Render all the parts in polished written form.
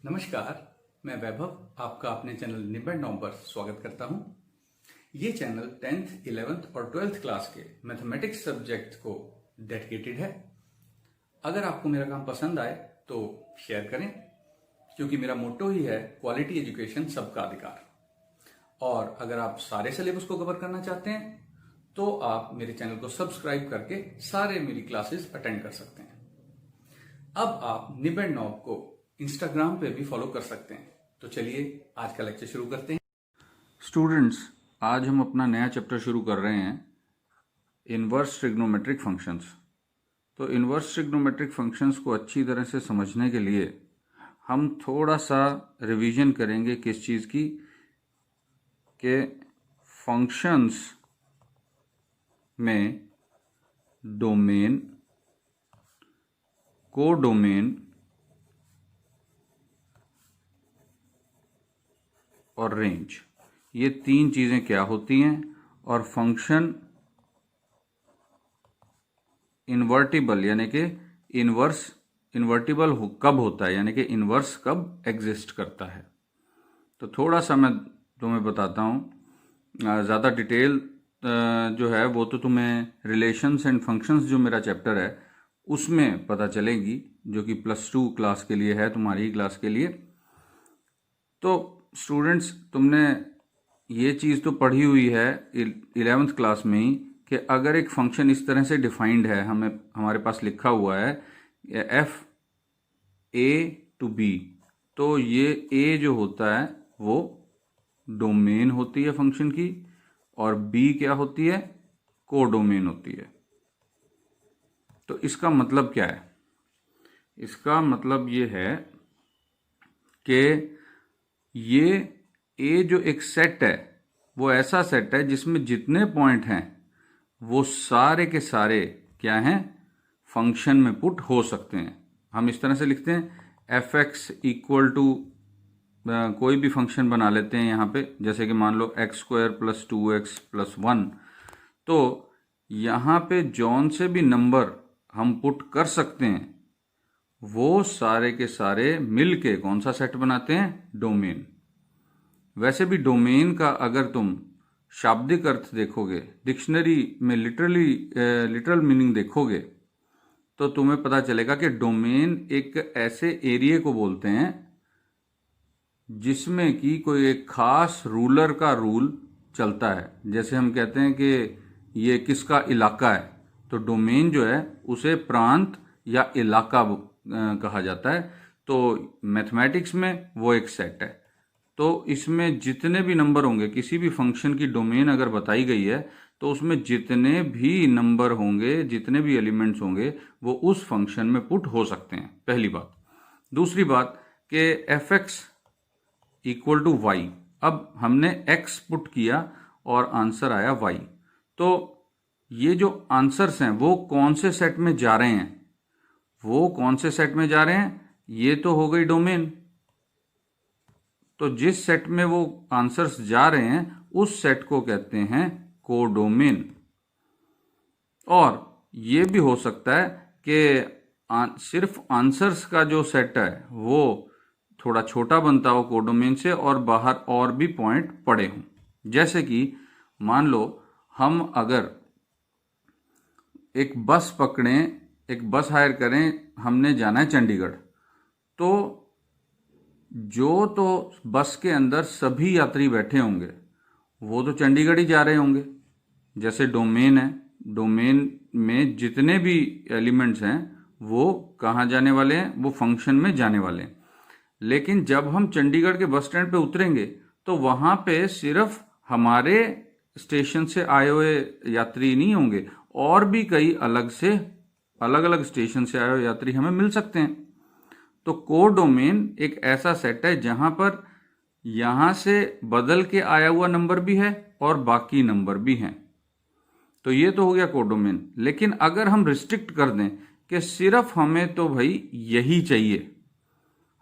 नमस्कार, मैं वैभव आपका अपने चैनल निबेड नॉम पर स्वागत करता हूं। ये चैनल 10th, 11th और 12th क्लास के मैथमेटिक्स सब्जेक्ट को डेडिकेटेड है। अगर आपको मेरा काम पसंद आए तो शेयर करें, क्योंकि मेरा मोटो ही है क्वालिटी एजुकेशन सबका अधिकार। और अगर आप सारे सिलेबस को कवर करना चाहते हैं तो आप मेरे चैनल को सब्सक्राइब करके सारे मेरी क्लासेस अटेंड कर सकते हैं। अब आप निबेड नॉब को इंस्टाग्राम पे भी फॉलो कर सकते हैं। तो चलिए आज का लेक्चर शुरू करते हैं। स्टूडेंट्स, आज हम अपना नया चैप्टर शुरू कर रहे हैं, इनवर्स ट्रिग्नोमेट्रिक फंक्शंस। तो इनवर्स ट्रिग्नोमेट्रिक फंक्शंस को अच्छी तरह से समझने के लिए हम थोड़ा सा रिवीजन करेंगे किस चीज़ की, कि फंक्शंस में डोमेन, कोडोमेन और रेंज, ये तीन चीजें क्या होती हैं, और फंक्शन इन्वर्टिबल यानी कि इन्वर्टिबल कब होता है, यानी कि इन्वर्स कब एग्जिस्ट करता है। तो थोड़ा सा मैं तुम्हें बताता हूँ। ज़्यादा डिटेल जो है वो तो तुम्हें रिलेशंस एंड फंक्शंस जो मेरा चैप्टर है उसमें पता चलेगी, जो कि +2 क्लास के लिए है, तुम्हारी क्लास के लिए। तो स्टूडेंट्स, तुमने ये चीज़ तो पढ़ी हुई है 11th क्लास में ही, कि अगर एक फंक्शन इस तरह से डिफाइंड है, हमारे पास लिखा हुआ है एफ ए टू बी, तो ये ए जो होता है वो डोमेन होती है फंक्शन की, और बी क्या होती है, कोडोमेन होती है। तो इसका मतलब क्या है? इसका मतलब ये है कि ये ए जो एक सेट है वो ऐसा सेट है जिसमें जितने पॉइंट हैं वो सारे के सारे क्या हैं, फंक्शन में पुट हो सकते हैं। हम इस तरह से लिखते हैं एफ एक्स इक्वल टू, कोई भी फंक्शन बना लेते हैं यहाँ पे, जैसे कि मान लो x² + 2x + 1। तो यहाँ पे जौन से भी नंबर हम पुट कर सकते हैं वो सारे के सारे मिल के कौन सा सेट बनाते हैं, डोमेन। वैसे भी डोमेन का अगर तुम शाब्दिक अर्थ देखोगे, डिक्शनरी में लिटरल मीनिंग देखोगे, तो तुम्हें पता चलेगा कि डोमेन एक ऐसे एरिया को बोलते हैं जिसमें कि कोई एक खास रूलर का रूल चलता है। जैसे हम कहते हैं कि ये किसका इलाका है, तो डोमेन जो है उसे प्रांत या इलाका कहा जाता है। तो मैथमेटिक्स में वो एक सेट है। तो इसमें जितने भी नंबर होंगे, किसी भी फंक्शन की डोमेन अगर बताई गई है तो उसमें जितने भी नंबर होंगे, जितने भी एलिमेंट्स होंगे, वो उस फंक्शन में पुट हो सकते हैं, पहली बात। दूसरी बात कि f x equal to y, अब हमने x पुट किया और आंसर आया y। तो ये जो आंसर्स हैं वो कौन से सेट में जा रहे हैं, वो कौन से सेट में जा रहे हैं, ये तो हो गई डोमेन। तो जिस सेट में वो आंसर्स जा रहे हैं उस सेट को कहते हैं कोडोमेन। और ये भी हो सकता है कि सिर्फ आंसर्स का जो सेट है वो थोड़ा छोटा बनता हो कोडोमेन से, और बाहर और भी पॉइंट पड़े हों। जैसे कि मान लो हम अगर एक बस पकड़ें, एक बस हायर करें, हमने जाना है चंडीगढ़, तो जो तो बस के अंदर सभी यात्री बैठे होंगे वो तो चंडीगढ़ ही जा रहे होंगे। जैसे डोमेन है, डोमेन में जितने भी एलिमेंट्स हैं वो कहाँ जाने वाले हैं, वो फंक्शन में जाने वाले हैं। लेकिन जब हम चंडीगढ़ के बस स्टैंड पे उतरेंगे तो वहाँ पे सिर्फ हमारे स्टेशन से आए हुए यात्री नहीं होंगे, और भी कई अलग अलग स्टेशन से आए हुए यात्री हमें मिल सकते हैं। तो कोडोमेन एक ऐसा सेट है जहां पर यहां से बदल के आया हुआ नंबर भी है और बाकी नंबर भी हैं। तो ये तो हो गया कोडोमेन। लेकिन अगर हम रिस्ट्रिक्ट कर दें कि सिर्फ हमें तो भाई यही चाहिए,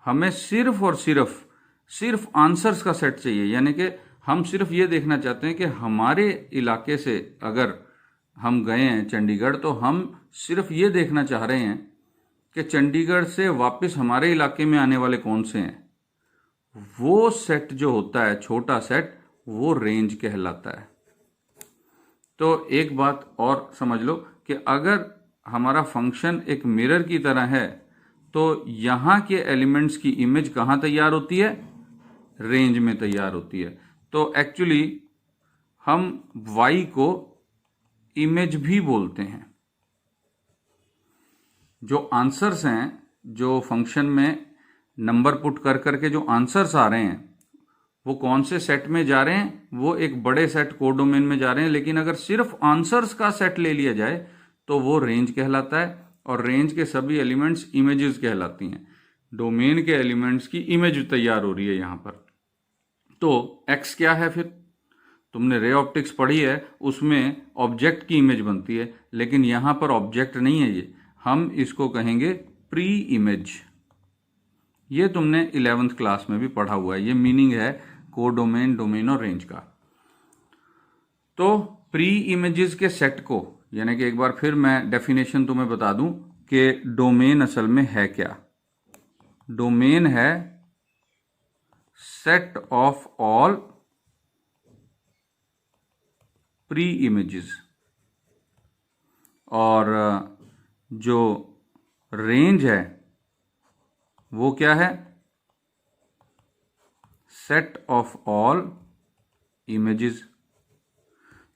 हमें सिर्फ और सिर्फ आंसर्स का सेट चाहिए, यानी कि हम सिर्फ ये देखना चाहते हैं कि हमारे इलाके से अगर हम गए हैं चंडीगढ़, तो हम सिर्फ ये देखना चाह रहे हैं कि चंडीगढ़ से वापस हमारे इलाके में आने वाले कौन से हैं, वो सेट जो होता है, छोटा सेट, वो रेंज कहलाता है। तो एक बात और समझ लो कि अगर हमारा फंक्शन एक मिरर की तरह है तो यहाँ के एलिमेंट्स की इमेज कहाँ तैयार होती है? रेंज में तैयार होती है। तो एक्चुअली हम y को इमेज भी बोलते हैं। जो आंसर्स हैं, जो फंक्शन में नंबर पुट कर करके जो आंसर्स आ रहे हैं, वो कौन से सेट में जा रहे हैं? वो एक बड़े सेट कोडोमेन में जा रहे हैं। लेकिन अगर सिर्फ आंसर्स का सेट ले लिया जाए तो वो रेंज कहलाता है, और रेंज के सभी एलिमेंट्स इमेजेस कहलाती हैं। डोमेन के एलिमेंट्स की इमेज तैयार हो रही है यहाँ पर। तो x क्या है? फिर तुमने रे ऑप्टिक्स पढ़ी है, उसमें ऑब्जेक्ट की इमेज बनती है, लेकिन यहाँ पर ऑब्जेक्ट नहीं है ये, हम इसको कहेंगे प्री इमेज। ये तुमने 11th क्लास में भी पढ़ा हुआ है। ये मीनिंग है कोडोमेन, डोमेन और रेंज का। तो प्री इमेजेस के सेट को, यानी कि एक बार फिर मैं डेफिनेशन तुम्हें बता दूं कि डोमेन असल में है क्या। डोमेन है set of all pre images, और जो रेंज है वो क्या है? Set of all images.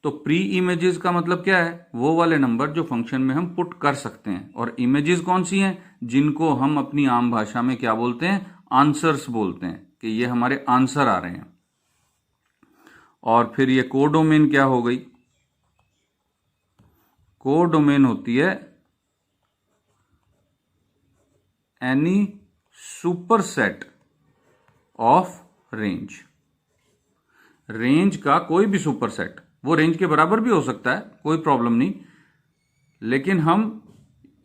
तो प्री इमेजेस का मतलब क्या है? वो वाले नंबर जो फंक्शन में हम पुट कर सकते हैं। और इमेजेस कौन सी हैं? जिनको हम अपनी आम भाषा में क्या बोलते हैं? आंसर्स बोलते हैं, कि ये हमारे आंसर आ रहे हैं। और फिर ये कोडोमेन क्या हो गई? कोडोमेन होती है any superset of range. Range का कोई भी सुपरसेट, वो रेंज के बराबर भी हो सकता है, कोई प्रॉब्लम नहीं। लेकिन हम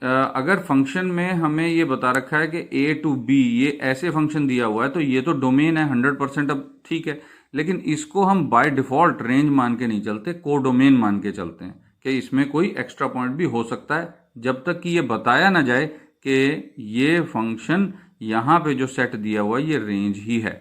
अगर फंक्शन में हमें ये बता रखा है कि a to b ये ऐसे फंक्शन दिया हुआ है, तो ये तो डोमेन है 100%, अब ठीक है। लेकिन इसको हम बाय डिफॉल्ट रेंज मान के नहीं चलते, कोडोमेन मान के चलते हैं कि इसमें कोई एक्स्ट्रा पॉइंट भी हो सकता है, जब तक कि ये बताया ना जाए कि ये फंक्शन यहाँ पे जो सेट दिया हुआ है ये रेंज ही है।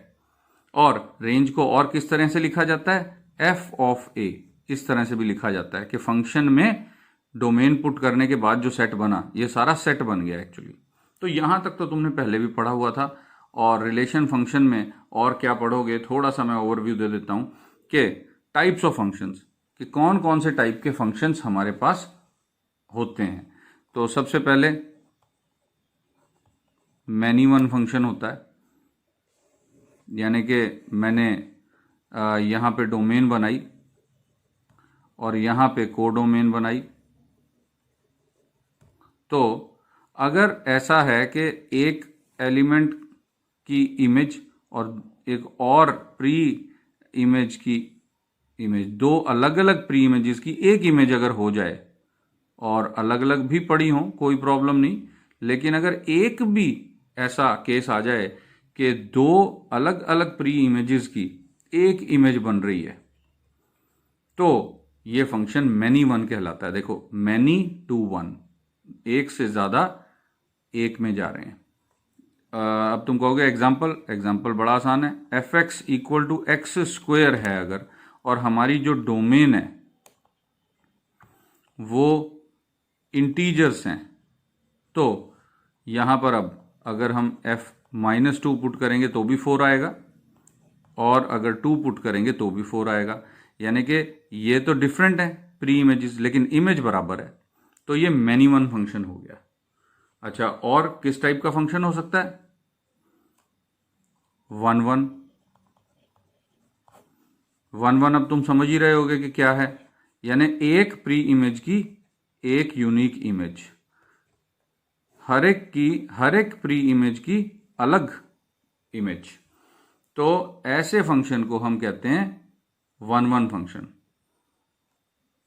और रेंज को और किस तरह से लिखा जाता है? f ऑफ a, इस तरह से भी लिखा जाता है कि फंक्शन में डोमेन पुट करने के बाद जो सेट बना, ये सारा सेट बन गया एक्चुअली। तो यहाँ तक तो तुमने पहले भी पढ़ा हुआ था। और रिलेशन फंक्शन में और क्या पढ़ोगे, थोड़ा सा मैं ओवरव्यू दे देता हूँ कि टाइप्स ऑफ फंक्शंस, कि कौन कौन से टाइप के फंक्शंस हमारे पास होते हैं। तो सबसे पहले मैनी वन फंक्शन होता है, यानी कि मैंने यहाँ पे डोमेन बनाई और यहाँ पे कोडोमेन बनाई। तो अगर ऐसा है कि एक एलिमेंट की इमेज और एक और प्री इमेज की इमेज, दो अलग अलग प्री इमेजेस की एक इमेज अगर हो जाए, और अलग अलग भी पड़ी हो कोई प्रॉब्लम नहीं, लेकिन अगर एक भी ऐसा केस आ जाए कि दो अलग अलग प्री इमेजेस की एक इमेज बन रही है, तो ये फंक्शन मैनी वन कहलाता है। देखो, मैनी टू वन, एक से ज्यादा एक में जा रहे हैं। अब तुम कहोगे एग्जाम्पल बड़ा आसान है। F x equal to x square है अगर, और हमारी जो डोमेन है वो इंटीजर्स हैं, तो यहां पर अब अगर हम f माइनस टू पुट करेंगे तो भी 4 आएगा, और अगर 2 पुट करेंगे तो भी 4 आएगा। यानी कि ये तो डिफरेंट है प्री इमेजेस, लेकिन इमेज बराबर है। तो ये मैनी वन फंक्शन हो गया। अच्छा, और किस टाइप का फंक्शन हो सकता है? 1 1 अब तुम समझ ही रहे होगे कि क्या है, यानी एक प्री इमेज की एक यूनिक इमेज, हर एक प्री इमेज की अलग इमेज। तो ऐसे फंक्शन को हम कहते हैं 1 फंक्शन।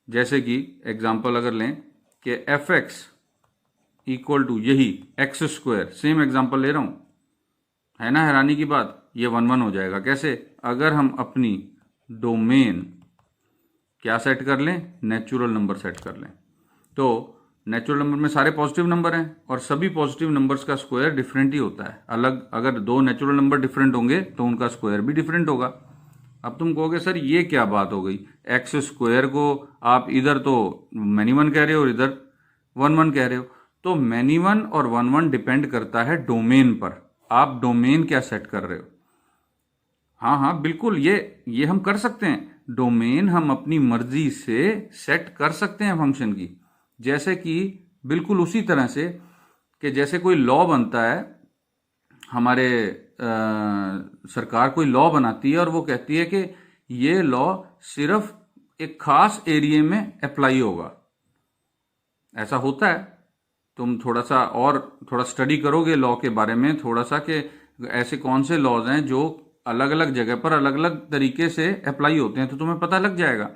जैसे कि एग्जांपल अगर लें कि एफ एक्स इक्वल टू यही एक्स स्क्वायर, सेम एग्जांपल ले रहा हूं, है ना हैरानी की बात, ये 1 हो जाएगा। कैसे? अगर हम अपनी डोमेन क्या सेट कर लें? नेचुरल नंबर सेट कर लें। तो नेचुरल नंबर में सारे पॉजिटिव नंबर हैं और सभी पॉजिटिव नंबर्स का स्क्वायर डिफरेंट ही होता है। अलग अगर दो नेचुरल नंबर डिफरेंट होंगे तो उनका स्क्वायर भी डिफरेंट होगा। अब तुम कहोगे सर ये क्या बात हो गई, एक्स स्क्वायर को आप इधर तो मैनी वन कह रहे हो और इधर वन वन कह रहे हो। तो मैनी वन और वन वन डिपेंड करता है डोमेन पर, आप डोमेन क्या सेट कर रहे हो। हाँ हाँ बिल्कुल, ये हम कर सकते हैं। डोमेन हम अपनी मर्जी से सेट कर सकते हैं फंक्शन की, जैसे कि बिल्कुल उसी तरह से कि जैसे कोई लॉ बनता है, हमारे सरकार कोई लॉ बनाती है और वो कहती है कि ये लॉ सिर्फ एक खास एरिया में अप्लाई होगा। ऐसा होता है। तुम थोड़ा सा और थोड़ा स्टडी करोगे लॉ के बारे में थोड़ा सा, कि ऐसे कौन से लॉज हैं जो अलग अलग जगह पर अलग अलग तरीके से अप्लाई होते हैं, तो तुम्हें पता लग जाएगा।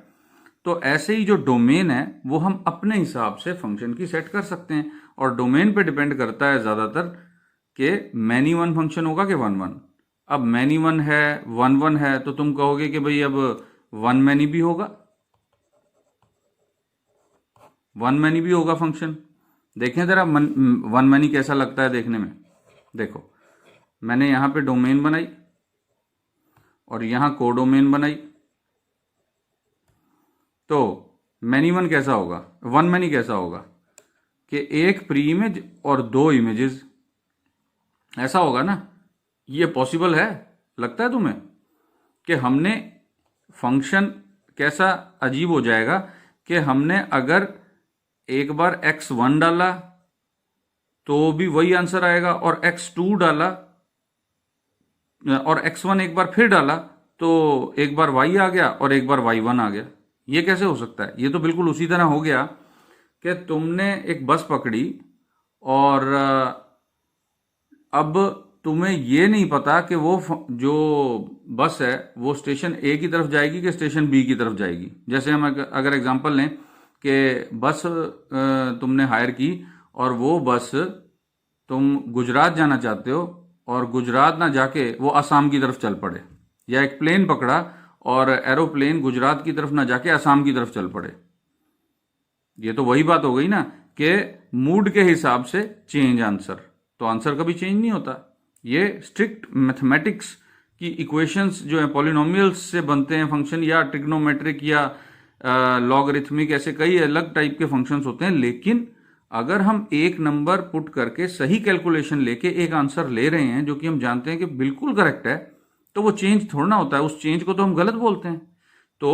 तो ऐसे ही जो डोमेन है वो हम अपने हिसाब से फंक्शन की सेट कर सकते हैं, और डोमेन पे डिपेंड करता है ज़्यादातर कि मैनी वन फंक्शन होगा कि वन वन। अब मैनी वन है, वन वन है, तो तुम कहोगे कि भाई अब वन मैनी भी होगा, वन मैनी भी होगा फंक्शन। देखें जरा वन मैनी कैसा लगता है देखने में। देखो मैंने यहां पे डोमेन बनाई और यहां कोडोमेन बनाई, तो मैनी वन कैसा होगा, वन मैनी कैसा होगा कि एक प्री इमेज और दो इमेजेस, ऐसा होगा ना। ये पॉसिबल है, लगता है तुम्हें कि हमने फंक्शन कैसा अजीब हो जाएगा कि हमने अगर एक बार x1 डाला तो भी वही आंसर आएगा, और x2 डाला और x1 एक बार फिर डाला तो एक बार y आ गया और एक बार y1 आ गया। ये कैसे हो सकता है? ये तो बिल्कुल उसी तरह हो गया कि तुमने एक बस पकड़ी और अब तुम्हें ये नहीं पता कि वो जो बस है वो स्टेशन ए की तरफ जाएगी कि स्टेशन बी की तरफ जाएगी। जैसे हम अगर एग्जांपल लें कि बस तुमने हायर की और वो बस तुम गुजरात जाना चाहते हो और गुजरात ना जाके वो असम की तरफ चल पड़े, या एक प्लेन पकड़ा और एरोप्लेन गुजरात की तरफ ना जाके असम की तरफ चल पड़े। ये तो वही बात हो गई ना कि मूड के हिसाब से चेंज आंसर, तो आंसर कभी चेंज नहीं होता। ये स्ट्रिक्ट मैथमेटिक्स की इक्वेशंस जो है पॉलिनोमियल्स से बनते हैं फंक्शन, या ट्रिग्नोमेट्रिक या लॉगरिथमिक, ऐसे कई अलग टाइप के फंक्शंस होते हैं। लेकिन अगर हम एक नंबर पुट करके सही कैलकुलेशन लेके एक आंसर ले रहे हैं जो कि हम जानते हैं कि बिल्कुल करेक्ट है, तो वो चेंज थोड़ा ना होता है, उस चेंज को तो हम गलत बोलते हैं। तो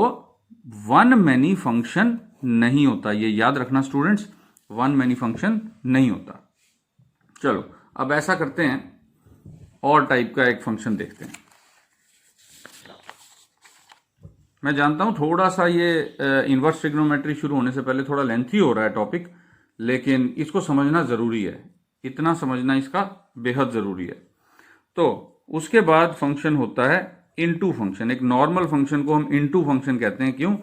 वन मैनी फंक्शन नहीं होता, ये याद रखना स्टूडेंट्स, वन मैनी फंक्शन नहीं होता। चलो अब ऐसा करते हैं, और टाइप का एक फंक्शन देखते हैं। मैं जानता हूं थोड़ा सा ये इनवर्स ट्रिग्नोमेट्री शुरू होने से पहले थोड़ा लेंथी हो रहा है टॉपिक, लेकिन इसको समझना जरूरी है, इतना समझना इसका बेहद जरूरी है। तो उसके बाद फंक्शन होता है इनटू फंक्शन। एक नॉर्मल फंक्शन को हम इनटू फंक्शन कहते हैं। क्यों?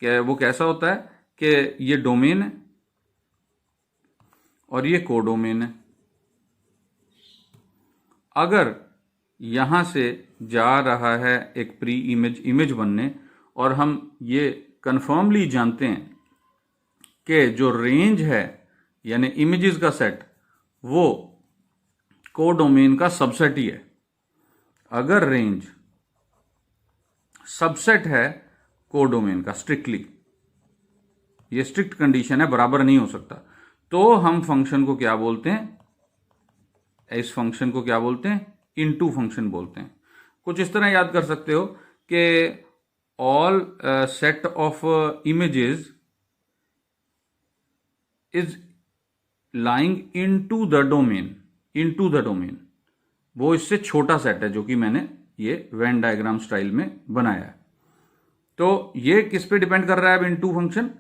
कि वो कैसा होता है कि ये डोमेन है और ये कोडोमेन है। अगर यहां से जा रहा है एक प्री इमेज बनने, और हम ये कंफर्मली जानते हैं कि जो रेंज है यानी इमेजेस का सेट वो कोडोमेन का सबसेट ही है। अगर रेंज सबसेट है कोडोमेन का स्ट्रिक्टली, ये स्ट्रिक्ट कंडीशन है, बराबर नहीं हो सकता, तो हम फंक्शन को क्या बोलते हैं, इस फंक्शन को क्या बोलते हैं, इनटू फंक्शन बोलते हैं। कुछ इस तरह याद कर सकते हो कि all set of images is lying into the domain, into the domain वो इससे छोटा सेट है जो कि मैंने ये वेन डायग्राम स्टाइल में बनाया है। तो ये किस पे डिपेंड कर रहा है अब इनटू फंक्शन,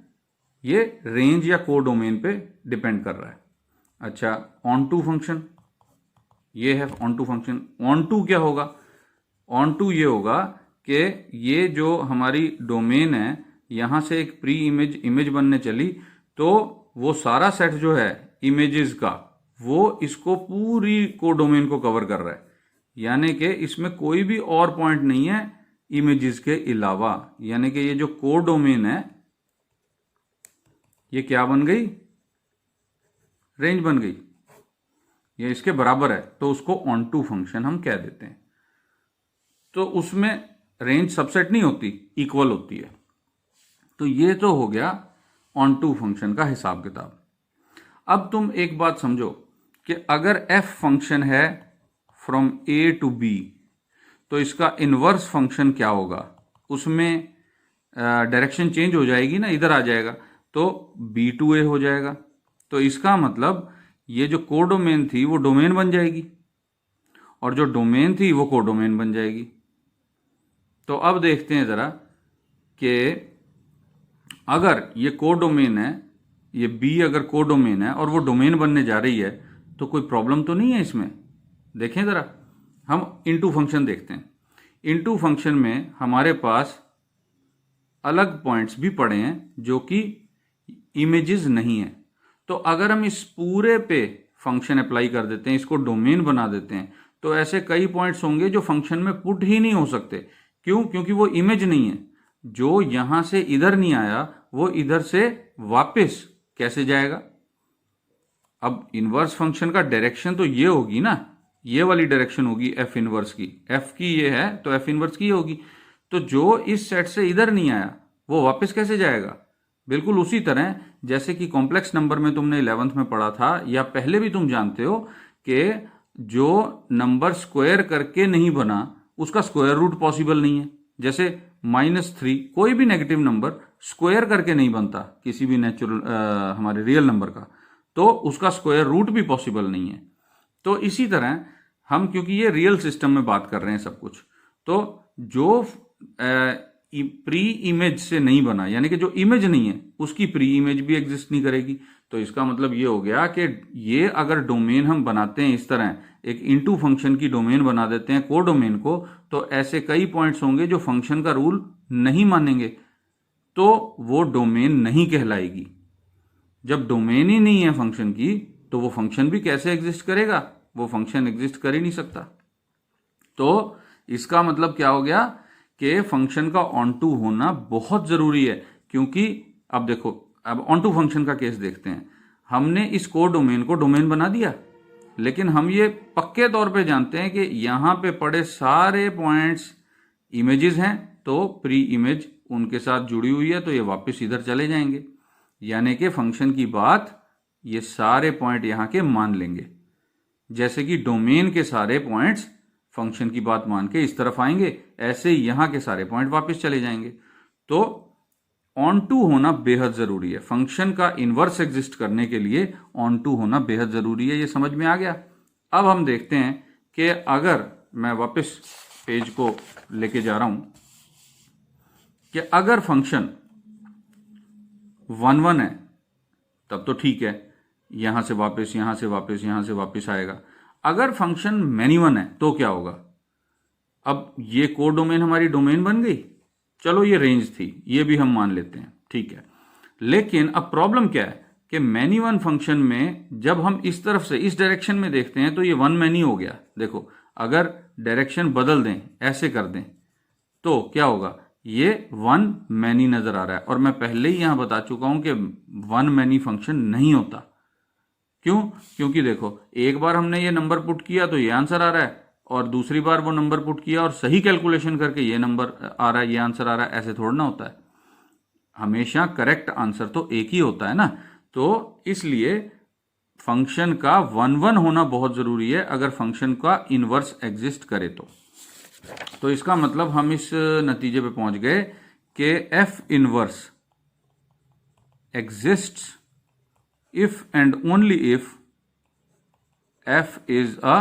ये रेंज या कोडोमेन पे डिपेंड कर रहा है। अच्छा, ऑन टू फंक्शन, ये है onto function. Onto क्या होगा? ऑन टू ये होगा कि ये जो हमारी डोमेन है यहां से एक प्री इमेज बनने चली, तो वो सारा सेट जो है इमेजेस का वो इसको पूरी कोडोमेन को कवर कर रहा है, यानी कि इसमें कोई भी और पॉइंट नहीं है इमेजेस के अलावा। यानी कि ये जो कोडोमेन है ये क्या बन गई, रेंज बन गई, ये इसके बराबर है, तो उसको ऑन टू फंक्शन हम कह देते हैं। तो उसमें रेंज सबसेट नहीं होती, इक्वल होती है। तो ये तो हो गया ऑन टू फंक्शन का हिसाब किताब। अब तुम एक बात समझो कि अगर एफ फंक्शन है फ्रॉम ए टू बी, तो इसका इनवर्स फंक्शन क्या होगा, उसमें डायरेक्शन चेंज हो जाएगी ना, इधर आ जाएगा, तो बी टू ए हो जाएगा। तो इसका मतलब ये जो कोडोमेन थी वो डोमेन बन जाएगी, और जो डोमेन थी वो कोडोमेन बन जाएगी। तो अब देखते हैं ज़रा कि अगर ये कोडोमेन है, ये बी अगर कोडोमेन है और वो डोमेन बनने जा रही है, तो कोई प्रॉब्लम तो नहीं है इसमें। देखें ज़रा, हम इनटू फंक्शन देखते हैं। इनटू फंक्शन में हमारे पास अलग पॉइंट्स भी पड़े हैं जो कि इमेजेस नहीं है। तो अगर हम इस पूरे पे फंक्शन अप्लाई कर देते हैं, इसको डोमेन बना देते हैं, तो ऐसे कई पॉइंट्स होंगे जो फंक्शन में पुट ही नहीं हो सकते। क्यों? क्योंकि वो इमेज नहीं है। जो यहां से इधर नहीं आया वो इधर से वापस कैसे जाएगा? अब इनवर्स फंक्शन का डायरेक्शन तो ये होगी ना, ये वाली डायरेक्शन होगी एफ इनवर्स की। एफ की ये है तो एफ इनवर्स की होगी। तो जो इस सेट से इधर नहीं आया वो वापस कैसे जाएगा? बिल्कुल उसी तरह जैसे कि कॉम्प्लेक्स नंबर में तुमने 11th में पढ़ा था, या पहले भी तुम जानते हो कि जो नंबर स्क्वायर करके नहीं बना उसका स्क्वायर रूट पॉसिबल नहीं है। जैसे -3, कोई भी नेगेटिव नंबर स्क्वायर करके नहीं बनता किसी भी नेचुरल हमारे रियल नंबर का, तो उसका स्क्वायर रूट भी पॉसिबल नहीं है। तो इसी तरह हम, क्योंकि ये रियल सिस्टम में बात कर रहे हैं सब कुछ, तो जो प्री इमेज से नहीं बना, यानी कि जो इमेज नहीं है उसकी प्री इमेज भी एग्जिस्ट नहीं करेगी। तो इसका मतलब ये हो गया कि ये अगर डोमेन हम बनाते हैं इस तरह, एक इनटू फंक्शन की डोमेन बना देते हैं कोडोमेन को, तो ऐसे कई पॉइंट्स होंगे जो फंक्शन का रूल नहीं मानेंगे, तो वो डोमेन नहीं कहलाएगी। जब डोमेन ही नहीं है फंक्शन की, तो वो फंक्शन भी कैसे एग्जिस्ट करेगा? वो फंक्शन एग्जिस्ट कर ही नहीं सकता। तो इसका मतलब क्या हो गया कि फंक्शन का ऑन टू होना बहुत जरूरी है। क्योंकि अब देखो, अब ऑन टू फंक्शन का केस देखते हैं। हमने इस कोडोमेन को डोमेन बना दिया, लेकिन हम ये पक्के तौर पे जानते हैं कि यहां पे पड़े सारे पॉइंट्स इमेजेस हैं, तो प्री इमेज उनके साथ जुड़ी हुई है, तो ये वापस इधर चले जाएंगे। यानी कि फंक्शन की बात ये सारे पॉइंट यहां के मान लेंगे, जैसे कि डोमेन के सारे पॉइंट्स फंक्शन की बात मान के इस तरफ आएंगे, ऐसे ही यहां के सारे पॉइंट वापस चले जाएंगे। तो ऑन टू होना बेहद जरूरी है। फंक्शन का इनवर्स एग्जिस्ट करने के लिए ऑन टू होना बेहद जरूरी है। ये समझ में आ गया? अब हम देखते हैं कि अगर मैं वापस पेज को लेके जा रहा हूं कि अगर फंक्शन 1 1 है तब तो ठीक है, यहां से वापस, यहां से वापस, यहां से वापस आएगा। अगर फंक्शन मैनी 1 है तो क्या होगा? अब ये कोडोमेन हमारी डोमेन बन गई, चलो ये रेंज थी, ये भी हम मान लेते हैं, ठीक है। लेकिन अब प्रॉब्लम क्या है कि मैनी 1 फंक्शन में जब हम इस तरफ से इस डायरेक्शन में देखते हैं तो ये 1 मैनी हो गया। देखो, अगर डायरेक्शन बदल दें, ऐसे कर दें, तो क्या होगा? ये 1 मैनी नजर आ रहा है। और मैं पहले ही यहां बता चुका हूं कि 1 मैनी फंक्शन नहीं होता। क्यों? क्योंकि देखो, एक बार हमने ये नंबर पुट किया तो ये आंसर आ रहा है, और दूसरी बार वो नंबर पुट किया और सही कैलकुलेशन करके ये नंबर आ रहा है, ये आंसर आ रहा है। ऐसे थोड़ा ना होता है, हमेशा करेक्ट आंसर तो एक ही होता है ना। तो इसलिए फंक्शन का 1 1 होना बहुत जरूरी है अगर फंक्शन का इनवर्स एग्जिस्ट करे तो इसका मतलब हम इस नतीजे पे पहुंच गए कि F inverse exists if and only if F is a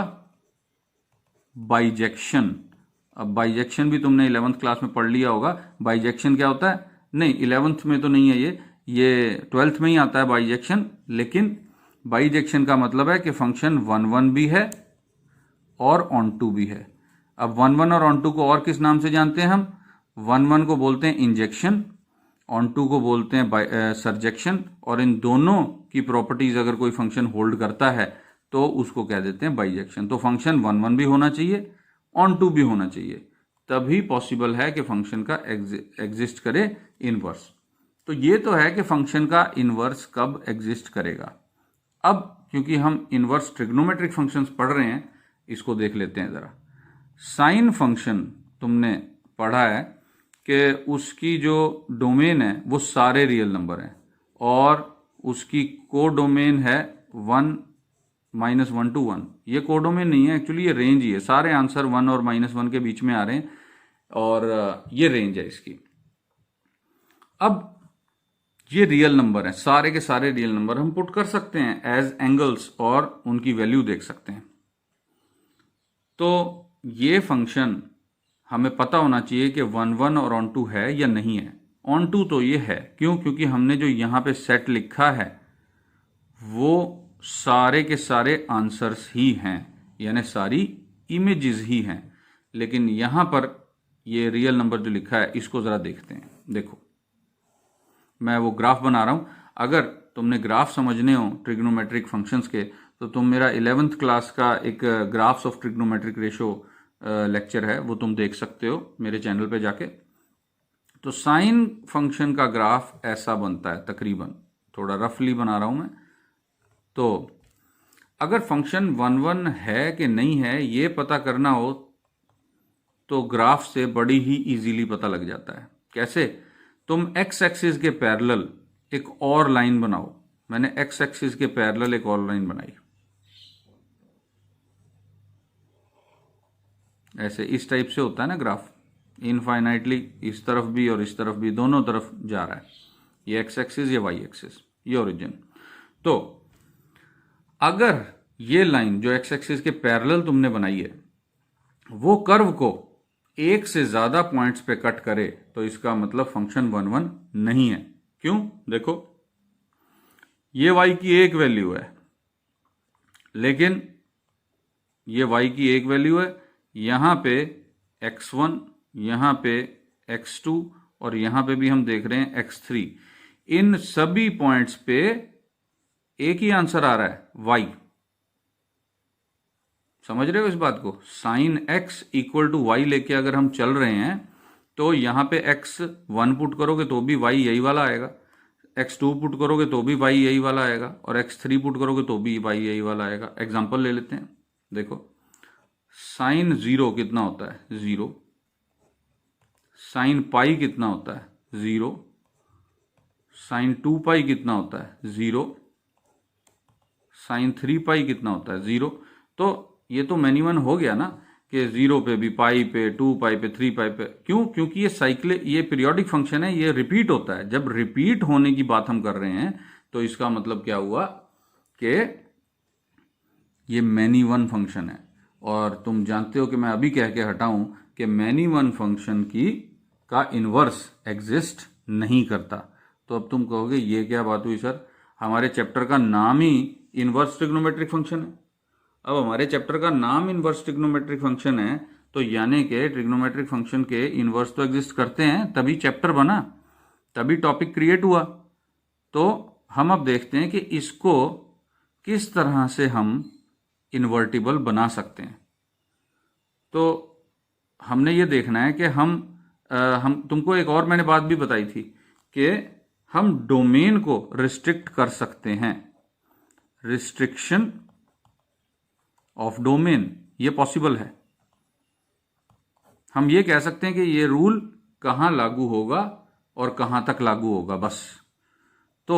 bijection. अब बाइजेक्शन भी तुमने 11th क्लास में पढ़ लिया होगा। बाइजेक्शन क्या होता है? नहीं, 11th में तो नहीं है, ये 12th में ही आता है बाइजेक्शन। लेकिन बाइजेक्शन का मतलब है कि फंक्शन 1 1 भी है और ऑन टू भी है। अब 1 1 और ऑन टू को और किस नाम से जानते हैं हम? 1 1 को बोलते हैं इंजेक्शन, ऑन टू को बोलते हैं सरजेक्शन, और इन दोनों की प्रॉपर्टीज अगर कोई फंक्शन होल्ड करता है तो उसको कह देते हैं बाइजेक्शन। तो फंक्शन 1 1 भी होना चाहिए, ऑन टू भी होना चाहिए, तभी पॉसिबल है कि फंक्शन का एग्जिस्ट करे इनवर्स। तो ये तो है कि फंक्शन का इनवर्स कब एग्जिस्ट करेगा। अब क्योंकि हम इन्वर्स ट्रिग्नोमेट्रिक फंक्शंस पढ़ रहे हैं, इसको देख लेते हैं ज़रा। साइन फंक्शन तुमने पढ़ा है कि उसकी जो डोमेन है वो सारे रियल नंबर हैं और उसकी को डोमेन है 1 -1 to 1। ये को डोमेन नहीं है एक्चुअली, ये रेंज ही है। सारे आंसर 1 और -1 के बीच में आ रहे हैं और ये रेंज है इसकी। अब ये रियल नंबर है, सारे के सारे रियल नंबर हम पुट कर सकते हैं एज एंगल्स और उनकी वैल्यू देख सकते हैं। तो ये फंक्शन हमें पता होना चाहिए कि 1 1 और ऑन टू है या नहीं है। ऑन टू तो ये है, क्यों? क्योंकि हमने जो यहां पे सेट लिखा है वो सारे के सारे आंसर्स ही हैं, यानी सारी इमेजेस ही हैं। लेकिन यहां पर ये रियल नंबर जो लिखा है इसको जरा देखते हैं। देखो, मैं वो ग्राफ बना रहा हूं। अगर तुमने ग्राफ समझने हो ट्रिग्नोमेट्रिक फंक्शंस के तो तुम मेरा 11th क्लास का एक graphs of trigonometric ratio lecture है, वो तुम देख सकते हो मेरे चैनल पे जाके। तो साइन फंक्शन का ग्राफ ऐसा बनता है तकरीबन, थोड़ा रफली बना रहा हूं मैं। तो अगर फंक्शन 1 1 है कि नहीं है ये पता करना हो तो ग्राफ से बड़ी ही इजीली पता लग जाता है। कैसे? तुम एक्स एक्सिस के पैरेलल एक और लाइन बनाओ। मैंने एक्स एक्सिस के पैरेलल एक और लाइन बनाई, ऐसे इस टाइप से होता है ना ग्राफ, इनफाइनाइटली इस तरफ भी और इस तरफ भी, दोनों तरफ जा रहा है। ये एक्स एक्सिस, ये वाई एक्सिस, ये ओरिजिन। तो अगर ये लाइन जो एक्स एक्सिस के पैरेलल तुमने बनाई है वो कर्व को एक से ज्यादा पॉइंट्स पे कट करे तो इसका मतलब फंक्शन 1 1 नहीं है। क्यों? देखो, ये y की एक वैल्यू है, लेकिन ये y की एक वैल्यू है, यहां पे x1, यहां पे x2 और यहां पे भी हम देख रहे हैं x3। इन सभी पॉइंट्स पे एक ही आंसर आ रहा है, y। समझ रहे हो इस बात को? Sine x equal to y लेके अगर हम चल रहे हैं तो यहां पे x1 पुट करोगे तो भी y यही वाला आएगा, x2 पुट करोगे तो भी y यही वाला आएगा और x3 पुट करोगे तो भी y यही वाला आएगा। एग्जांपल ले लेते हैं। देखो, साइन 0 कितना होता है? 0। साइन पाई कितना होता है? 0। साइन 2 पाई कितना होता है? 0। साइन 3 पाई कितना होता है? 0। तो ये तो मैन्युअल हो गया ना कि 0 पे भी, पाई पे, 2 पाई पे, 3 पाई पे। क्यों? क्योंकि ये ये पीरियोडिक फंक्शन है, ये रिपीट होता है। जब रिपीट होने की बात हम कर रहे हैं तो इसका मतलब क्या हुआ कि ये मैनी वन फंक्शन है। और तुम जानते हो कि मैं अभी कह के हटाऊं कि मैनी वन फंक्शन का इनवर्स एग्जिस्ट नहीं करता। तो अब तुम कहोगे ये क्या बात हुई सर, हमारे चैप्टर का नाम ही इनवर्स ट्रिग्नोमेट्रिक फंक्शन है। अब हमारे चैप्टर का नाम इनवर्स ट्रिग्नोमेट्रिक फंक्शन है तो यानी कि ट्रिग्नोमेट्रिक फंक्शन के इनवर्स तो एग्जिस्ट करते हैं, तभी चैप्टर बना, तभी टॉपिक क्रिएट हुआ। तो हम अब देखते हैं कि इसको किस तरह से हम इन्वर्टिबल बना सकते हैं। तो हमने ये देखना है कि हम तुमको एक और मैंने बात भी बताई थी कि हम डोमेन को रिस्ट्रिक्ट कर सकते हैं। रिस्ट्रिक्शन ऑफ डोमेन ये पॉसिबल है। हम ये कह सकते हैं कि ये रूल कहां लागू होगा और कहां तक लागू होगा, बस। तो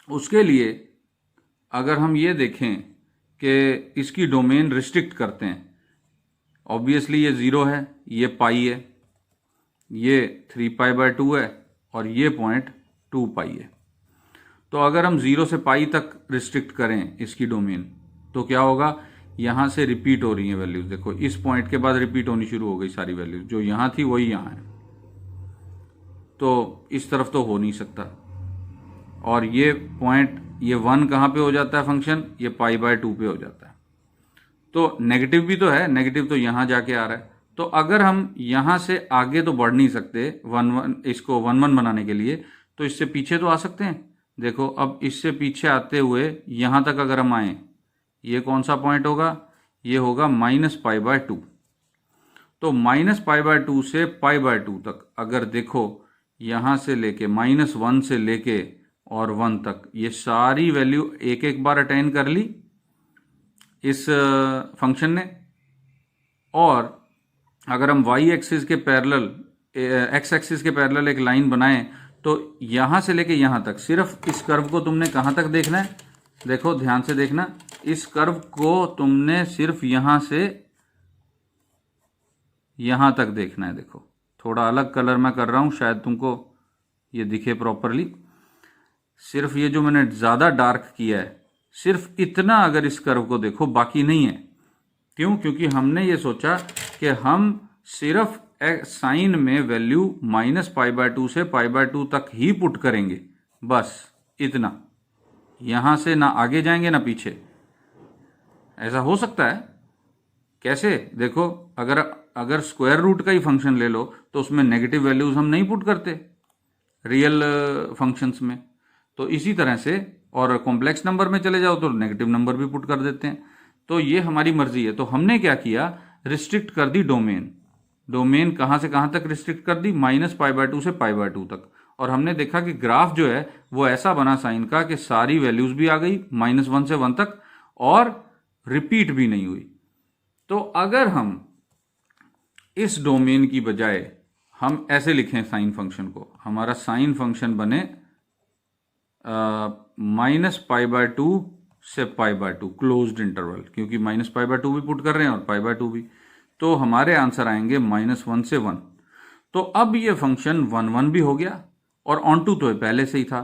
उसके लिए अगर हम ये देखें कि इसकी डोमेन रिस्ट्रिक्ट करते हैं, ऑब्वियसली ये 0 है, ये पाई है, ये 3 पाई/2 है और ये पॉइंट 2 पाई है। तो अगर हम 0 से पाई तक रिस्ट्रिक्ट करें इसकी डोमेन तो क्या होगा? यहां से रिपीट हो रही है वैल्यूज। देखो, इस पॉइंट के बाद रिपीट होनी शुरू हो गई सारी वैल्यूज, जो यहां थी वही यहां है। तो इस तरफ तो हो नहीं सकता। और ये पॉइंट, ये 1 कहां पे हो जाता है फंक्शन? ये पाई/2 पे हो जाता है। तो नेगेटिव भी तो है, नेगेटिव तो यहां जाके आ रहा है। तो अगर हम यहां से आगे तो बढ़ नहीं सकते 1 1, इसको 1 1 बनाने के लिए, तो इससे पीछे तो आ सकते हैं। देखो, अब इससे पीछे आते हुए यहां तक अगर हम आए, ये कौन सा पॉइंट होगा? ये होगा -पाई/2। तो -पाई/2 से पाई/2 तक अगर देखो, यहां से लेके -1 से लेके और 1 तक, ये सारी वैल्यू एक एक बार अटेन कर ली इस फंक्शन ने। और अगर हम y एक्सिस के पैरेलल, x एक्सिस के पैरेलल एक लाइन बनाएं तो यहां से लेके यहां तक, सिर्फ इस कर्व को तुमने कहां तक देखना है, देखो ध्यान से देखना, इस कर्व को तुमने सिर्फ यहां से यहां तक देखना है। देखो थोड़ा अलग कलर मैं कर रहा हूं, शायद तुमको ये दिखे प्रॉपरली। सिर्फ ये जो मैंने ज्यादा डार्क किया है, सिर्फ इतना अगर इस कर्व को देखो, बाकी नहीं है। क्यों? क्योंकि हमने ये सोचा कि हम सिर्फ साइन में वैल्यू -π/2 से π/2 तक ही पुट करेंगे, बस इतना। यहां से ना आगे जाएंगे ना पीछे। ऐसा हो सकता है? कैसे? देखो, अगर स्क्वायर रूट का ही फंक्शन ले लो तो उसमें नेगेटिव वैल्यूज हम नहीं पुट करते रियल फंक्शंस में। तो इसी तरह से, और कॉम्प्लेक्स नंबर में चले जाओ तो नेगेटिव नंबर भी पुट कर देते हैं। तो ये हमारी मर्जी है। तो हमने क्या किया, रिस्ट्रिक्ट कर दी डोमेन। डोमेन कहां से कहां तक रिस्ट्रिक्ट कर दी? -π/2 से π/2 तक। और हमने देखा कि ग्राफ जो है वो ऐसा बना साइन का कि सारी वैल्यूज भी आ गई -1 से 1 तक, और रिपीट भी नहीं हुई। तो अगर हम इस डोमेन की बजाय हम ऐसे लिखें साइन फंक्शन को, हमारा साइन फंक्शन बने -π/2 से π/2 क्लोज्ड इंटरवल, क्योंकि -π/2 भी पुट कर रहे हैं और π/2 भी, तो हमारे आंसर आएंगे -1 से 1। तो अब ये फंक्शन 1 1 भी हो गया, और ऑन टू तो पहले से ही था।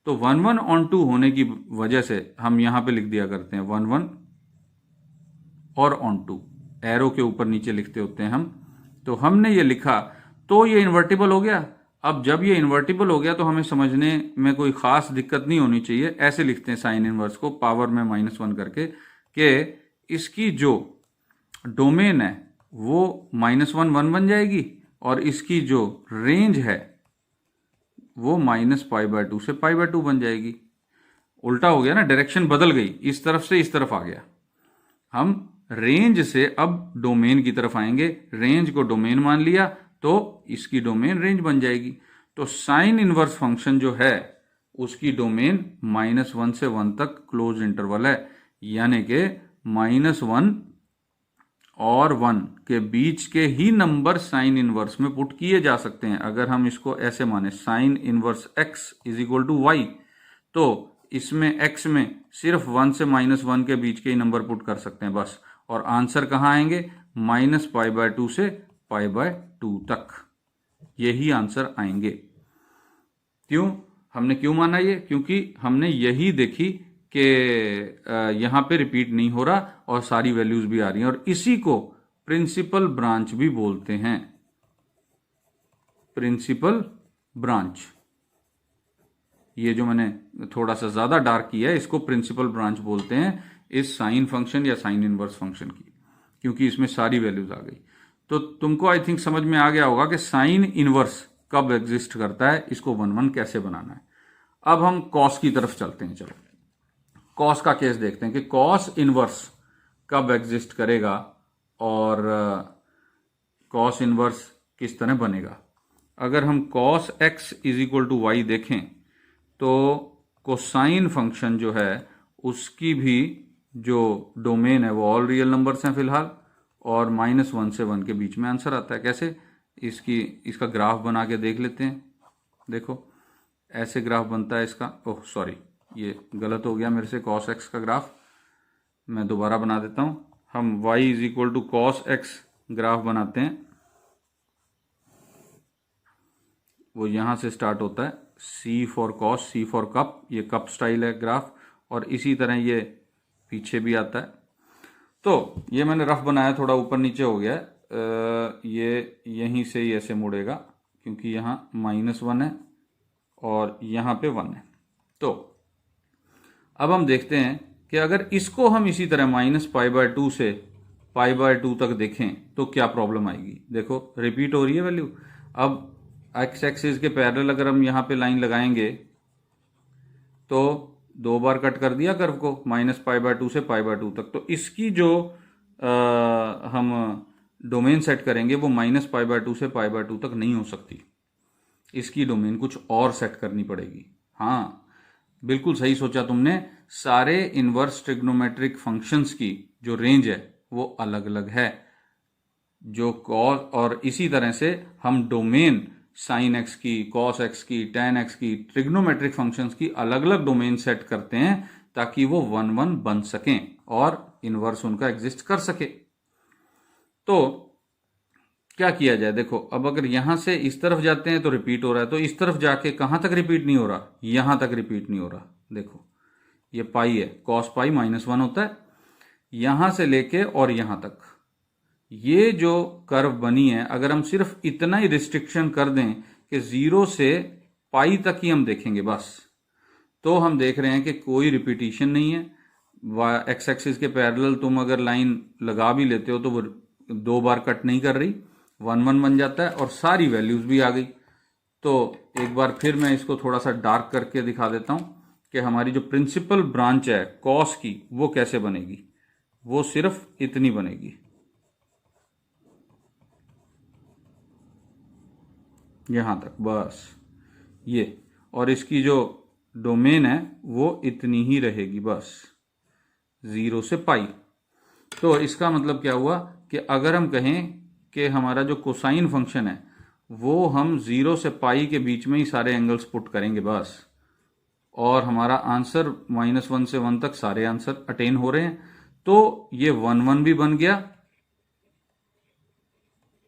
तो 1 1 ऑन टू होने की वजह से हम यहां पे लिख दिया करते हैं 1 1 और ऑन टू, एरो के ऊपर नीचे लिखते होते हैं हम। तो हमने ये लिखा तो ये इन्वर्टिबल हो गया। अब जब ये इन्वर्टिबल हो गया तो हमें समझने में कोई खास दिक्कत नहीं होनी चाहिए। ऐसे लिखते हैं साइन इनवर्स को पावर में -1 करके, कि इसकी जो डोमेन है वो -1 1 बन जाएगी, और इसकी जो रेंज है वो -π/2 से π/2 बन जाएगी। उल्टा हो गया ना, डायरेक्शन बदल गई, इस तरफ से इस तरफ आ गया। हम रेंज से अब डोमेन की तरफ आएंगे, रेंज को डोमेन मान लिया तो इसकी डोमेन रेंज बन जाएगी। तो साइन इनवर्स फंक्शन जो है उसकी डोमेन -1 से 1 तक क्लोज इंटरवल है, यानी कि -1 और 1 के बीच के ही नंबर साइन इनवर्स में पुट किए जा सकते हैं। अगर हम इसको ऐसे माने, साइन इनवर्स x = y, तो इसमें x में सिर्फ 1 से -1 के बीच के ही नंबर पुट कर सकते हैं बस। और आंसर कहाँ आएंगे? -π/2 से π/2 तक, यही आंसर आएंगे। हमने क्यों माना ये? क्योंकि हमने यही देखी कि यहां पे रिपीट नहीं हो रहा और सारी वैल्यूज भी आ रही हैं, और इसी को प्रिंसिपल ब्रांच भी बोलते हैं। प्रिंसिपल ब्रांच, ये जो मैंने थोड़ा सा ज्यादा डार्क किया है, इसको प्रिंसिपल ब्रांच बोलते हैं इस साइन फंक्शन या साइन इनवर्स फंक्शन की, क्योंकि इसमें सारी वैल्यूज आ गई। तो तुमको आई थिंक समझ में आ गया होगा कि साइन इनवर्स कब एग्जिस्ट करता है, इसको 1 1 कैसे बनाना है। अब हम कॉस की तरफ चलते हैं। चलो कॉस का केस देखते हैं कि कॉस इनवर्स कब एग्जिस्ट करेगा और कॉस इनवर्स किस तरह बनेगा। अगर हम कॉस x = y देखें तो कोसाइन फंक्शन जो है उसकी भी जो डोमेन है वो ऑल रियल नंबर्स हैं फिलहाल, और -1 से 1 के बीच में आंसर आता है। कैसे? इसका ग्राफ बना के देख लेते हैं। देखो ऐसे ग्राफ बनता है इसका। ओह सॉरी, ये गलत हो गया मेरे से, cos x का ग्राफ मैं दोबारा बना देता हूं। हम y = cos x ग्राफ बनाते हैं। वो यहां से स्टार्ट होता है, C for cos, C for cup, ये कप स्टाइल है ग्राफ, और इसी तरह ये पीछे भी आता है। तो ये मैंने रफ बनाया, थोड़ा ऊपर नीचे हो गया है। ये यहीं से ही ऐसे मुड़ेगा क्योंकि यहाँ -1 है और यहाँ पे 1 है। तो अब हम देखते हैं कि अगर इसको हम इसी तरह -π/2 से π/2 तक देखें तो क्या प्रॉब्लम आएगी। देखो रिपीट हो रही है वैल्यू। अब x एक्सिस के पैरेलल अगर हम यहाँ पे लाइन लगाएंगे तो 2 बार कट कर दिया कर्व को -π/2 से π/2 तक। तो इसकी जो हम डोमेन सेट करेंगे वो -π/2 से π/2 तक नहीं हो सकती। इसकी डोमेन कुछ और सेट करनी पड़ेगी। हाँ, बिल्कुल सही सोचा तुमने। सारे इनवर्स ट्रिग्नोमेट्रिक फंक्शंस की जो रेंज है वो अलग अलग है। जो कॉस, और इसी तरह से हम डोमेन साइन एक्स की, कॉस एक्स की, टेन एक्स की, ट्रिग्नोमेट्रिक फंक्शंस की अलग अलग डोमेन सेट करते हैं ताकि वो वन वन बन सकें और इनवर्स उनका एग्जिस्ट कर सके। तो क्या किया जाए, देखो अब अगर यहां से इस तरफ जाते हैं तो रिपीट हो रहा है, तो इस तरफ जाके कहां तक रिपीट नहीं हो रहा, यहां तक रिपीट नहीं हो रहा। देखो ये पाई है, कॉस पाई -1 होता है, यहां से लेके और यहां तक ये जो कर्व बनी है, अगर हम सिर्फ इतना ही रिस्ट्रिक्शन कर दें कि 0 से पाई तक ही हम देखेंगे बस, तो हम देख रहे हैं कि कोई रिपीटिशन नहीं है। एक्स एक्सिस के पैरेलल तुम अगर लाइन लगा भी लेते हो तो वो 2 बार कट नहीं कर रही, 1 1 बन जाता है और सारी वैल्यूज भी आ गई। तो एक बार फिर मैं इसको थोड़ा सा डार्क करके दिखा देता हूं कि हमारी जो प्रिंसिपल ब्रांच है कॉस की वो कैसे बनेगी। वो सिर्फ इतनी बनेगी, यहां तक बस ये, और इसकी जो डोमेन है वो इतनी ही रहेगी बस, 0 से पाई। तो इसका मतलब क्या हुआ कि अगर हम कहें कि हमारा जो कोसाइन फंक्शन है वो हम 0 से पाई के बीच में ही सारे एंगल्स पुट करेंगे बस, और हमारा आंसर -1 से 1 तक सारे आंसर अटेन हो रहे हैं, तो ये 1 1 भी बन गया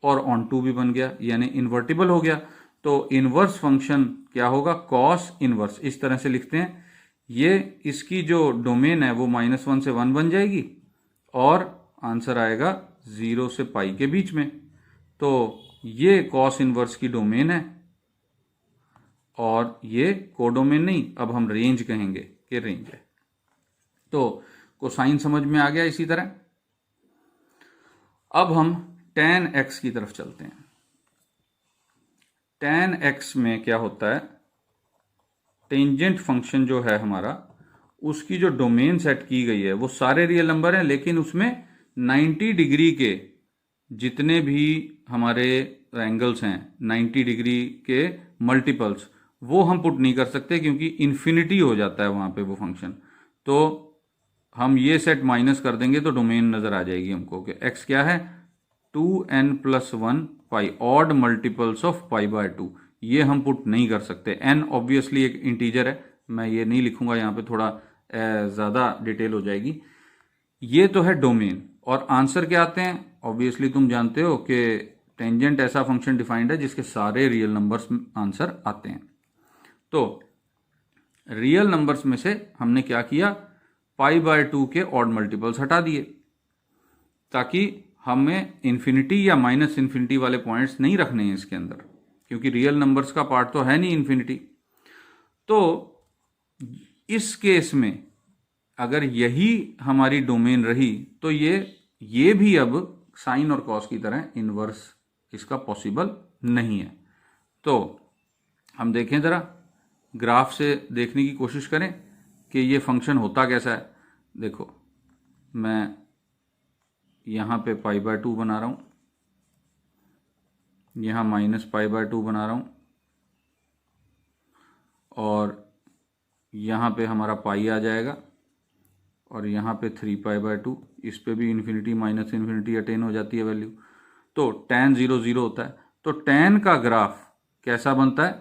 और ऑन टू भी बन गया, यानी इन्वर्टिबल हो गया। तो इनवर्स फंक्शन क्या होगा, कॉस इनवर्स, इस तरह से लिखते हैं। ये इसकी जो डोमेन है वो -1 से 1 बन जाएगी और आंसर आएगा 0 से पाई के बीच में। तो ये कॉस इनवर्स की डोमेन है और ये कोडोमेन नहीं, अब हम रेंज कहेंगे कि रेंज है। तो कोसाइन समझ में आ गया। इसी तरह अब हम tan x की तरफ चलते हैं। tan x में क्या होता है, टेंजेंट फंक्शन जो है हमारा, उसकी जो डोमेन सेट की गई है वो सारे रियल नंबर हैं, लेकिन उसमें 90 डिग्री के जितने भी हमारे एंगल्स हैं, 90 डिग्री के मल्टीपल्स, वो हम पुट नहीं कर सकते क्योंकि इन्फिनिटी हो जाता है वहां पे वो फंक्शन। तो हम ये सेट माइनस कर देंगे तो डोमेन नजर आ जाएगी हमको कि x क्या है, 2n+1 pi, odd multiples of π/2। ये हम पुट नहीं कर सकते। n ऑब्वियसली एक इंटीजर है, मैं ये नहीं लिखूंगा यहाँ पे, थोड़ा ज़्यादा डिटेल हो जाएगी। ये तो है डोमेन, और आंसर क्या आते हैं, ऑब्वियसली तुम जानते हो कि टेंजेंट ऐसा फंक्शन डिफाइंड है जिसके सारे रियल नंबर्स आंसर आते हैं। तो रियल नंबर्स में से हमने क्या किया, π/2 के ऑड मल्टीपल्स हटा दिए ताकि हमें इन्फिनिटी या -इन्फिनिटी वाले पॉइंट्स नहीं रखने हैं इसके अंदर, क्योंकि रियल नंबर्स का पार्ट तो है नहीं इन्फिनिटी। तो इस केस में अगर यही हमारी डोमेन रही तो ये भी अब साइन और कॉस की तरह इनवर्स इसका पॉसिबल नहीं है। तो हम देखें ज़रा, ग्राफ से देखने की कोशिश करें कि ये फंक्शन होता कैसा है। देखो मैं यहाँ पे π/2 बना रहा हूँ, यहाँ -π/2 बना रहा हूँ, और यहाँ पे हमारा पाई आ जाएगा, और यहाँ पे 3π/2, इस पे भी इन्फिनिटी -इन्फिनिटी अटेन हो जाती है वैल्यू। तो tan 0 0 होता है। तो tan का ग्राफ कैसा बनता है,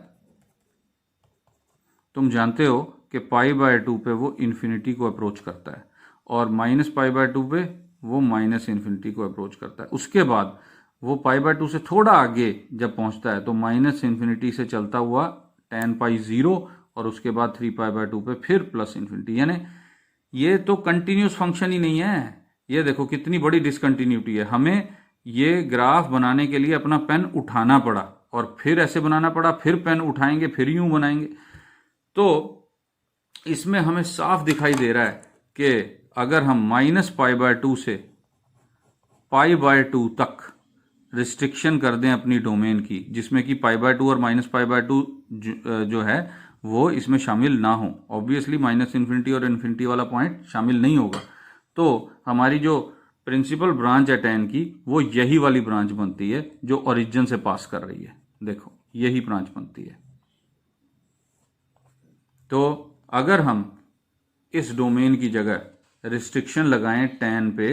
तुम जानते हो कि π/2 पे वो इन्फिनिटी को अप्रोच करता है, और -π/2 पे वो -इन्फिनिटी को अप्रोच करता है। उसके बाद वो π/2 से थोड़ा आगे जब पहुंचता है तो -इन्फिनिटी से चलता हुआ tan π 0, और उसके बाद 3π/2 पे फिर +इन्फिनिटी। यानी ये तो कंटिन्यूस फंक्शन ही नहीं है। ये देखो कितनी बड़ी डिसकंटिन्यूटी है। हमें ये ग्राफ बनाने के लिए अपना पेन उठाना पड़ा और फिर ऐसे बनाना पड़ा, फिर पेन उठाएंगे, फिर यूं बनाएंगे। तो इसमें हमें साफ दिखाई दे रहा है कि अगर हम -π/2 से π/2 तक रिस्ट्रिक्शन कर दें अपनी डोमेन की, जिसमें कि π/2 और -π/2 जो है वो इसमें शामिल ना हो, ऑब्वियसली -इन्फिनिटी और इन्फिनिटी वाला पॉइंट शामिल नहीं होगा, तो हमारी जो प्रिंसिपल ब्रांच है tan की वो यही वाली ब्रांच बनती है जो ओरिजिन से पास कर रही है। देखो यही ब्रांच बनती है। तो अगर हम इस डोमेन की जगह रिस्ट्रिक्शन लगाएं tan पे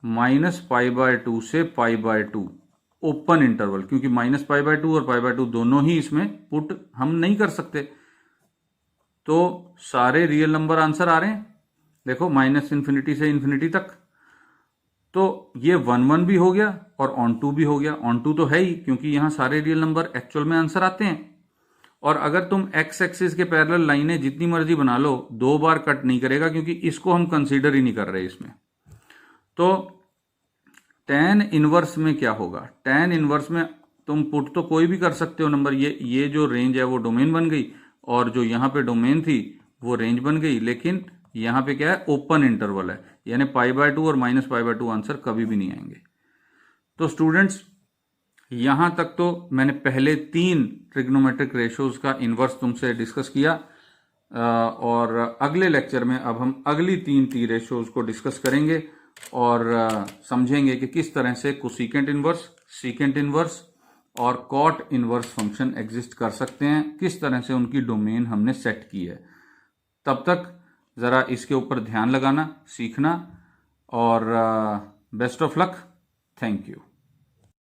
-π/2 से π/2 ओपन इंटरवल, क्योंकि -π/2 और π/2 दोनों ही इसमें पुट हम नहीं कर सकते, तो सारे रियल नंबर आंसर आ रहे हैं। देखो -∞ से इन्फिनिटी तक, तो ये 1 1 भी हो गया और ऑन टू भी हो गया। ऑन टू तो है ही, क्योंकि यहां सारे रियल नंबर एक्चुअल में आंसर आते हैं। और अगर तुम एक्स एक्सिस के पैरेलल लाइनें जितनी मर्जी बना लो, 2 बार कट नहीं करेगा, क्योंकि इसको हम कंसीडर ही नहीं कर रहे इसमें। तो tan इनवर्स में क्या होगा? tan इनवर्स में तुम पुट तो कोई भी कर सकते हो नंबर, ये जो रेंज है वो डोमेन बन गई, और जो यहां पे डोमेन थी वो रेंज बन गई। लेकिन यहां पे क्या है? ओपन इंटरवल है, यानी π/2 और -π/2 आंसर कभी भी नहीं आएंगे। तो स्टूडेंट्स, यहां तक तो मैंने पहले 3 ट्रिग्नोमेट्रिक रेशियोज का इनवर्स तुमसे डिस्कस किया, और अगले लेक्चर में अब हम अगली 3 टी रेशियोज को डिस्कस करेंगे और समझेंगे कि किस तरह से कोसिकेंट इनवर्स, सीकेंट इनवर्स और कॉट इनवर्स फंक्शन एग्जिस्ट कर सकते हैं, किस तरह से उनकी डोमेन हमने सेट की है। तब तक ज़रा इसके ऊपर ध्यान लगाना, सीखना, और best of luck. Thank you.